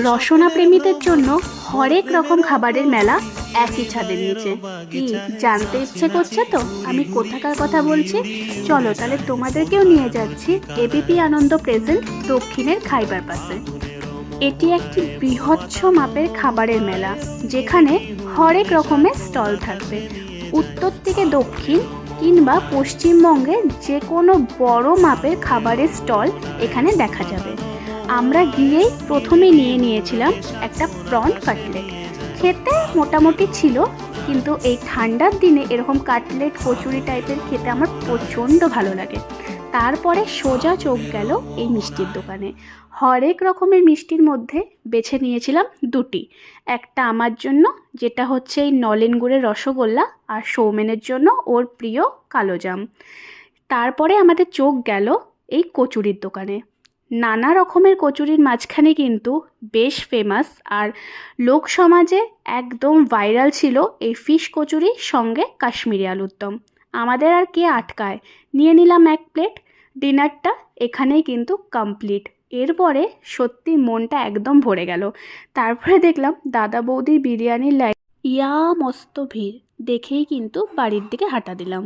রসনা প্রেমীদের জন্য হরেক রকম খাবারের মেলা একই ছাদের নিচে। কি জানতে ইচ্ছে করছে তো আমি কোথাকার কথা বলছি? চলো তাহলে তোমাদেরকেও নিয়ে যাচ্ছি এবিপি আনন্দ প্রেজেন্ট দক্ষিণের খাইবার পাশে। এটি একটি বৃহৎ মাপের খাবারের মেলা, যেখানে হরেক রকমের স্টল থাকবে। উত্তর থেকে দক্ষিণ কিংবা পশ্চিমবঙ্গের যে কোনো বড় মাপের খাবারের স্টল এখানে দেখা যাবে। আমরা গিয়েই প্রথমে নিয়েছিলাম একটা প্রন কাটলেট। খেতে মোটামুটি ছিল, কিন্তু এই ঠান্ডার দিনে এরকম কাটলেট কচুরি টাইপের খেতে আমার প্রচণ্ড ভালো লাগে। তারপরে সোজা চোখ গেল এই মিষ্টির দোকানে। হরেক রকমের মিষ্টির মধ্যে বেছে নিয়েছিলাম দুটি, একটা আমার জন্য যেটা হচ্ছে এই নলেন গুড়ের রসগোল্লা, আর সৌমেনের জন্য ওর প্রিয় কালোজাম। তারপরে আমাদের চোখ গেল এই কচুরির দোকানে। নানা রকমের কচুরির মাঝখানে কিন্তু বেশ ফেমাস আর লোক সমাজে একদম ভাইরাল ছিল এই ফিশ কচুরি সঙ্গে কাশ্মীরি আলুর দম। আমাদের আর কে আটকায়, নিয়ে নিলাম এক প্লেট। ডিনারটা এখানেই কিন্তু কমপ্লিট। এরপরে সত্যি মনটা একদম ভরে গেল। তারপরে দেখলাম দাদা বৌদির বিরিয়ানির লাইন, ইয়া মস্ত ভিড়, দেখেই কিন্তু বাড়ির দিকে হাঁটা দিলাম।